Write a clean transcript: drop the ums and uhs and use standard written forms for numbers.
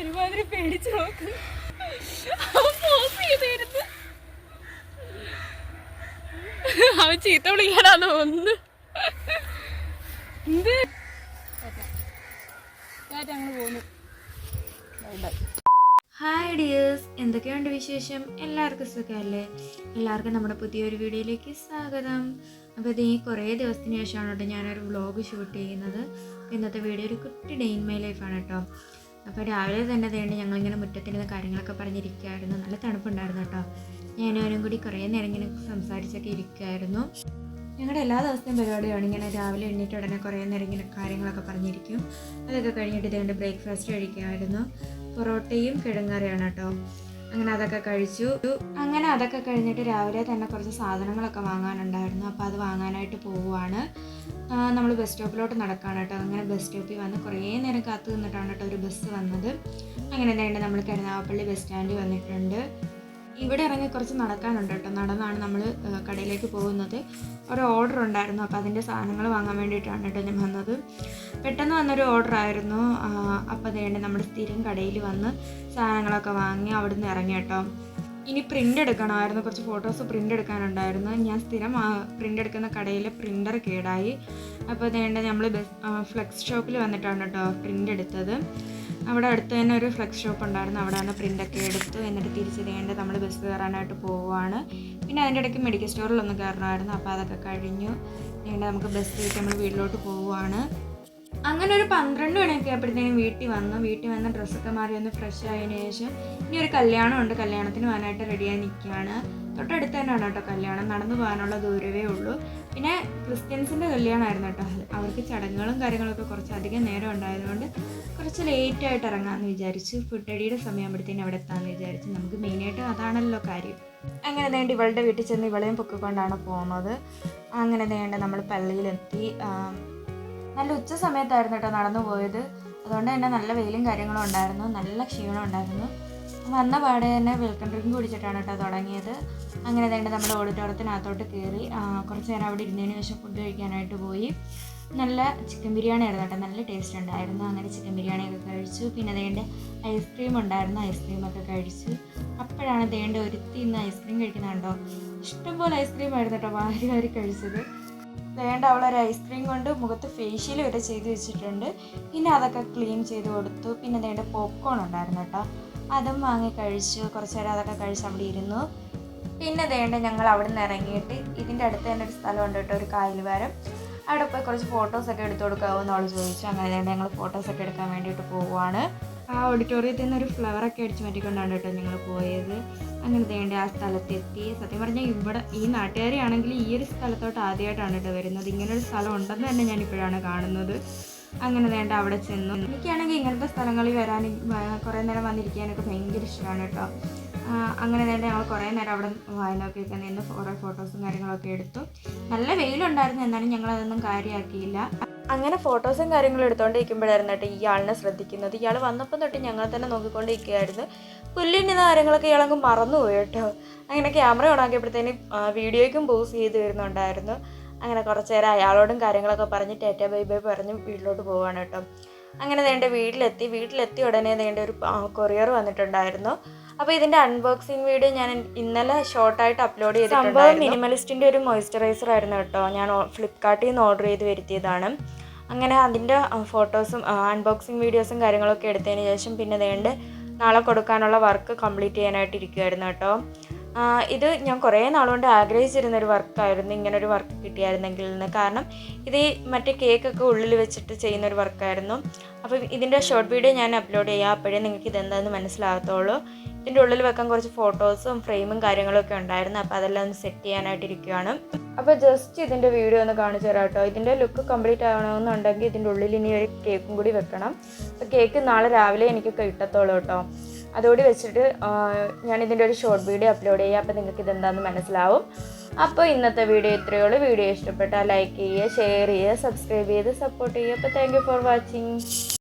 ഒരുമാതിരി പേടിച്ചു നോക്ക്. പോസ് ചെയ്തിരുന്നു. അവൻ ചീത്ത വിളിക്കാനാന്ന് തോന്നുന്നു. എന്ത് ഞങ്ങൾ പോന്നു. ഹായ് ഡിയേഴ്സ്, എന്തൊക്കെയുണ്ട് വിശേഷം? എല്ലാവർക്കും സുഖമല്ലേ? എല്ലാവർക്കും നമ്മുടെ പുതിയൊരു വീഡിയോയിലേക്ക് സ്വാഗതം. അപ്പോൾ ഇത് കുറേ ദിവസത്തിന് ശേഷമാണ് കേട്ടോ ഞാനൊരു വ്ളോഗ് ഷൂട്ട് ചെയ്യുന്നത്. ഇന്നത്തെ വീഡിയോ ഒരു കുട്ടി ഡേ ഇൻ മൈ ലൈഫാണ് കേട്ടോ. അപ്പോൾ രാവിലെ തന്നെ തേണ്ടി ഞങ്ങളിങ്ങനെ മുറ്റത്തിരുന്ന് കാര്യങ്ങളൊക്കെ പറഞ്ഞിരിക്കുകയായിരുന്നു. നല്ല തണുപ്പുണ്ടായിരുന്നു കേട്ടോ. ഞാനും കൂടി കുറേ നേരം ഇങ്ങനെ സംസാരിച്ചൊക്കെ ഇരിക്കുമായിരുന്നു. ഞങ്ങളുടെ എല്ലാ ദിവസത്തെയും പരിപാടിയാണ് ഇങ്ങനെ രാവിലെ എണ്ണീറ്റ് ഉടനെ കുറേ നേരം ഇങ്ങനെ കാര്യങ്ങളൊക്കെ പറഞ്ഞിരിക്കും. അതൊക്കെ കഴിഞ്ഞിട്ട് ഇതേണ്ട ബ്രേക്ക്ഫാസ്റ്റ് കഴിക്കുമായിരുന്നു. പൊറോട്ടയും കിഴങ്ങറിയാണ് കേട്ടോ. അങ്ങനെ അതൊക്കെ കഴിച്ചു. അങ്ങനെ അതൊക്കെ കഴിഞ്ഞിട്ട് രാവിലെ തന്നെ കുറച്ച് സാധനങ്ങളൊക്കെ വാങ്ങാനുണ്ടായിരുന്നു. അപ്പോൾ അത് വാങ്ങാനായിട്ട് പോവുകയാണ്. നമ്മൾ ബസ് സ്റ്റോപ്പിലോട്ട് നടക്കുകയാണ് കേട്ടോ. അങ്ങനെ ബസ് സ്റ്റോപ്പിൽ വന്ന് കുറേ നേരം കാത്തു നിന്നിട്ടാണ് കേട്ടോ ഒരു ബസ് വന്നത്. അങ്ങനെ എന്തായാലും നമ്മൾ കരുനാഗപ്പള്ളി ബസ് സ്റ്റാൻഡിൽ വന്നിട്ടുണ്ട്. ഇവിടെ ഇറങ്ങി കുറച്ച് നടക്കാനുണ്ട് കേട്ടോ. നടന്നാണ് നമ്മൾ കടയിലേക്ക് പോകുന്നത്. ഒരു ഓർഡർ ഉണ്ടായിരുന്നു, അപ്പോൾ അതിൻ്റെ സാധനങ്ങൾ വാങ്ങാൻ വേണ്ടിയിട്ടാണ് കേട്ടോ ഞാൻ വന്നത്. പെട്ടെന്ന് വന്നൊരു ഓർഡർ ആയിരുന്നു. അപ്പോൾ അതേണ്ട നമ്മൾ സ്ഥിരം കടയിൽ വന്ന് സാധനങ്ങളൊക്കെ വാങ്ങി അവിടെ നിന്ന് ഇറങ്ങി കേട്ടോ. ഇനി പ്രിൻ്റ് എടുക്കണമായിരുന്നു, കുറച്ച് ഫോട്ടോസ് പ്രിൻ്റ് എടുക്കാനുണ്ടായിരുന്നു. ഞാൻ സ്ഥിരം പ്രിൻ്റ് എടുക്കുന്ന കടയിലെ പ്രിൻ്റർ കേടായി. അപ്പോൾ അതേണ്ട നമ്മൾ ഫ്ലെക്സ് ഷോപ്പിൽ വന്നിട്ടാണ് കേട്ടോ പ്രിൻ്റ് എടുത്തത്. അവിടെ അടുത്ത് തന്നെ ഒരു ഫ്ലെക്സ് ഷോപ്പ് ഉണ്ടായിരുന്നു. അവിടെ നിന്ന് പ്രിൻ്റൊക്കെ എടുത്തു. എന്നിട്ട് തിരിച്ച് ചെയ്യേണ്ടത് നമ്മൾ ബസ് കയറാനായിട്ട് പോവുകയാണ്. പിന്നെ അതിൻ്റെ ഇടയ്ക്ക് മെഡിക്കൽ സ്റ്റോറിലൊന്ന് കയറണമായിരുന്നു. അപ്പോൾ അതൊക്കെ കഴിഞ്ഞു ചെയ്യേണ്ടത് നമുക്ക് ബസ് കയറ്റി നമ്മൾ വീട്ടിലോട്ട് പോവുകയാണ്. അങ്ങനെ ഒരു 12 മണിയൊക്കെ ആയപ്പോഴത്തേക്കും വീട്ടിൽ വന്ന് ഡ്രസ്സൊക്കെ മാറി ഒന്ന് ഫ്രഷ് ആയതിനു ശേഷം ഇനി ഒരു കല്യാണമുണ്ട്. കല്യാണത്തിന് പോകാനായിട്ട് റെഡിയായി നിൽക്കുകയാണ്. തൊട്ടടുത്ത് തന്നെയാണ് കേട്ടോ കല്യാണം. നടന്നു പോകാനുള്ള ദൂരമേ ഉള്ളൂ. പിന്നെ ക്രിസ്ത്യൻസിൻ്റെ കല്യാണമായിരുന്നു കേട്ടോ. അവർക്ക് ചടങ്ങുകളും കാര്യങ്ങളൊക്കെ കുറച്ചധികം നേരം ഉണ്ടായതുകൊണ്ട് കുറച്ച് ലേറ്റായിട്ട് ഇറങ്ങാമെന്ന് വിചാരിച്ചു. ഫുഡ് അടിയുടെ സമയമാകുമ്പോഴത്തേനും അവിടെ എത്താമെന്ന് വിചാരിച്ചു. നമുക്ക് മെയിനായിട്ട് അതാണല്ലോ കാര്യം. അങ്ങനെ നേണ്ട ഇവളുടെ വീട്ടിൽ ചെന്ന് ഇവളെയും പൊക്കിക്കൊണ്ടാണ് പോകുന്നത്. അങ്ങനെ നേണ്ട നമ്മൾ പള്ളിയിലെത്തി. നല്ല ഉച്ച സമയത്തായിരുന്നു കേട്ടോ നടന്നു പോയത്. അതുകൊണ്ട് തന്നെ നല്ല വെയിലും കാര്യങ്ങളും ഉണ്ടായിരുന്നു. നല്ല ക്ഷീണം ഉണ്ടായിരുന്നു. വന്ന പാടെ തന്നെ വെൽക്കം ഡ്രിങ്ക് കുടിച്ചിട്ടാണ് കേട്ടോ തുടങ്ങിയത്. അങ്ങനെ തന്നെ നമ്മൾ ഓഡിറ്റോറിയത്തിനകത്തോട്ട് കയറി കുറച്ച് നേരം അവിടെ ഇരുന്നതിന് ശേഷം ഫുഡ് കഴിക്കാനായിട്ട് പോയി. നല്ല ചിക്കൻ ബിരിയാണി ആയിരുന്നു കേട്ടോ. നല്ല ടേസ്റ്റ് ഉണ്ടായിരുന്നു. അങ്ങനെ ചിക്കൻ ബിരിയാണിയൊക്കെ കഴിച്ചു. പിന്നെ അതേണ്ട ഐസ്ക്രീം ഉണ്ടായിരുന്നു. ഐസ്ക്രീമൊക്കെ കഴിച്ചു. അപ്പോഴാണ് ദേണ്ട ഒരുത്തി ഇന്ന് ഐസ്ക്രീം കഴിക്കുന്നുണ്ടോ. ഇഷ്ടംപോലെ ഐസ്ക്രീം ആയിരുന്നു കേട്ടോ വാരി കഴിച്ചത്. വേണ്ട അവളൊരു ഐസ്ക്രീം കൊണ്ട് മുഖത്ത് ഫേഷ്യൽ വരെ ചെയ്ത് വെച്ചിട്ടുണ്ട്. പിന്നെ അതൊക്കെ ക്ലീൻ ചെയ്ത് കൊടുത്തു. പിന്നെ വേണ്ട പോപ്കോൺ ഉണ്ടായിരുന്നു കേട്ടോ. അതും വാങ്ങി കഴിച്ചു. കുറച്ച് നേരം അതൊക്കെ കഴിച്ച് അവിടെ ഇരുന്നു. പിന്നെ വേണ്ട ഞങ്ങൾ അവിടെ നിന്ന് ഇറങ്ങിയിട്ട് ഇതിൻ്റെ അടുത്ത് തന്നെ ഒരു സ്ഥലമുണ്ട് കേട്ടോ, ഒരു കായൽവാരം. അവിടെ പോയി കുറച്ച് ഫോട്ടോസൊക്കെ എടുത്തു കൊടുക്കാമെന്ന് അവൾ ചോദിച്ചു. അങ്ങനെ വേണ്ട ഞങ്ങൾ ഫോട്ടോസൊക്കെ എടുക്കാൻ വേണ്ടിയിട്ട് പോവുകയാണ്. ആ ഓഡിറ്റോറിയത്തിൽ നിന്ന് ഒരു ഫ്ലവറൊക്കെ അടിച്ച് മാറ്റിക്കൊണ്ടാണ് കേട്ടോ ഞങ്ങൾ പോയത്. അങ്ങനെ വേണ്ട ആ സ്ഥലത്തെത്തി. സത്യം പറഞ്ഞാൽ ഇവിടെ ഈ നാട്ടുകാരെയാണെങ്കിൽ ഈ ഒരു സ്ഥലത്തോട്ട് ആദ്യമായിട്ടാണ് കേട്ടോ വരുന്നത്. ഇങ്ങനൊരു സ്ഥലം ഉണ്ടെന്ന് തന്നെ ഞാനിപ്പോഴാണ് കാണുന്നത്. അങ്ങനെ വേണ്ട അവിടെ ചെന്നു. എനിക്കാണെങ്കിൽ ഇങ്ങനത്തെ സ്ഥലങ്ങളിൽ വരാൻ കുറേ നേരം വന്നിരിക്കാനൊക്കെ ഭയങ്കര ഇഷ്ടമാണ് കേട്ടോ. അങ്ങനെ വേണ്ട ഞങ്ങൾ കുറേ നേരം അവിടെ വായനൊക്കെ നിന്ന് ഓരോ ഫോട്ടോസും കാര്യങ്ങളൊക്കെ എടുത്തു. നല്ല വെയിലുണ്ടായിരുന്നു, എന്നാലും ഞങ്ങളതൊന്നും കാര്യമാക്കിയില്ല. അങ്ങനെ ഫോട്ടോസും കാര്യങ്ങളും എടുത്തുകൊണ്ടിരിക്കുമ്പോഴായിരുന്നു കേട്ടോ ഈ ആളിനെ ശ്രദ്ധിക്കുന്നത്. ഇയാൾ വന്നപ്പം തൊട്ട് ഞങ്ങൾ തന്നെ നോക്കിക്കൊണ്ടിരിക്കുകയായിരുന്നു. പുല്ലിൻ്റെ കാര്യങ്ങളൊക്കെ ഇയാളങ്ങ് മറന്നുപോയി കേട്ടോ. അങ്ങനെ ക്യാമറ ഓണാക്കിയപ്പോഴത്തേനും വീഡിയോയ്ക്കും പോസ് ചെയ്ത് വരുന്നുണ്ടായിരുന്നു. അങ്ങനെ കുറച്ച് നേരം അയാളോടും കാര്യങ്ങളൊക്കെ പറഞ്ഞ് ടാറ്റാ ബൈ ബൈ പറഞ്ഞ് വീട്ടിലോട്ട് പോവാണ് കേട്ടോ. അങ്ങനെ വേണ്ട വീട്ടിലെത്തി ഉടനെ വേണ്ട ഒരു കൊറിയർ വന്നിട്ടുണ്ടായിരുന്നു. അപ്പോൾ ഇതിൻ്റെ അൺബോക്സിങ് വീഡിയോ ഞാൻ ഇന്നലെ ഷോർട്ടായിട്ട് അപ്ലോഡ് ചെയ്തിട്ടുണ്ട്. മിനിമലിസ്റ്റിൻ്റെ ഒരു മോയ്സ്ചറൈസർ ആയിരുന്നു കേട്ടോ. ഞാൻ ഫ്ലിപ്കാർട്ടിൽ നിന്ന് ഓർഡർ ചെയ്ത് വരുത്തിയതാണ്. അങ്ങനെ അതിൻ്റെ ഫോട്ടോസും അൺബോക്സിങ് വീഡിയോസും കാര്യങ്ങളൊക്കെ എടുത്തതിന് ശേഷം പിന്നെ വേണ്ട നാളെ കൊടുക്കാനുള്ള വർക്ക് കംപ്ലീറ്റ് ചെയ്യാനായിട്ട് ഇരിക്കുമായിരുന്നു കേട്ടോ. ഇത് ഞാൻ കുറേ നാളുകൊണ്ട് ആഗ്രഹിച്ചിരുന്നൊരു വർക്കായിരുന്നു, ഇങ്ങനൊരു വർക്ക് കിട്ടിയായിരുന്നെങ്കിൽ എന്ന്. കാരണം ഇത് മറ്റേ കേക്കൊക്കെ ഉള്ളിൽ വെച്ചിട്ട് ചെയ്യുന്നൊരു വർക്കായിരുന്നു. അപ്പോൾ ഇതിൻ്റെ ഷോർട്ട് വീഡിയോ ഞാൻ അപ്ലോഡ് ചെയ്യാം. അപ്പോഴേ നിങ്ങൾക്ക് ഇതെന്താണെന്ന് മനസ്സിലാകത്തുള്ളൂ. ഇതിൻ്റെ ഉള്ളിൽ വെക്കാൻ കുറച്ച് ഫോട്ടോസും ഫ്രെയിമും കാര്യങ്ങളൊക്കെ ഉണ്ടായിരുന്നു. അപ്പോൾ അതെല്ലാം ഒന്ന് സെറ്റ് ചെയ്യാനായിട്ടിരിക്കുകയാണ്. അപ്പോൾ ജസ്റ്റ് ഇതിൻ്റെ വീഡിയോ ഒന്ന് കാണിച്ചു തരാം കേട്ടോ. ഇതിൻ്റെ ലുക്ക് കംപ്ലീറ്റ് ആവണമെന്നുണ്ടെങ്കിൽ ഇതിൻ്റെ ഉള്ളിൽ ഇനി ഒരു കേക്കും കൂടി വെക്കണം. അപ്പോൾ കേക്ക് നാളെ രാവിലെ എനിക്ക് കിട്ടത്തുള്ളൂ കേട്ടോ. അതോടെ വെച്ചിട്ട് ഞാനിതിൻ്റെ ഒരു ഷോർട്ട് വീഡിയോ അപ്ലോഡ് ചെയ്യാം. അപ്പോൾ നിങ്ങൾക്ക് ഇതെന്താണെന്ന് മനസ്സിലാവും. അപ്പോൾ ഇന്നത്തെ വീഡിയോ ഇത്രയേ ഉള്ളൂ. വീഡിയോ ഇഷ്ടപ്പെട്ടാൽ ലൈക്ക് ചെയ്യുക, ഷെയർ ചെയ്യുക, സബ്സ്ക്രൈബ് ചെയ്ത് സപ്പോർട്ട് ചെയ്യുക. അപ്പോൾ താങ്ക് യു ഫോർ വാച്ചിങ്.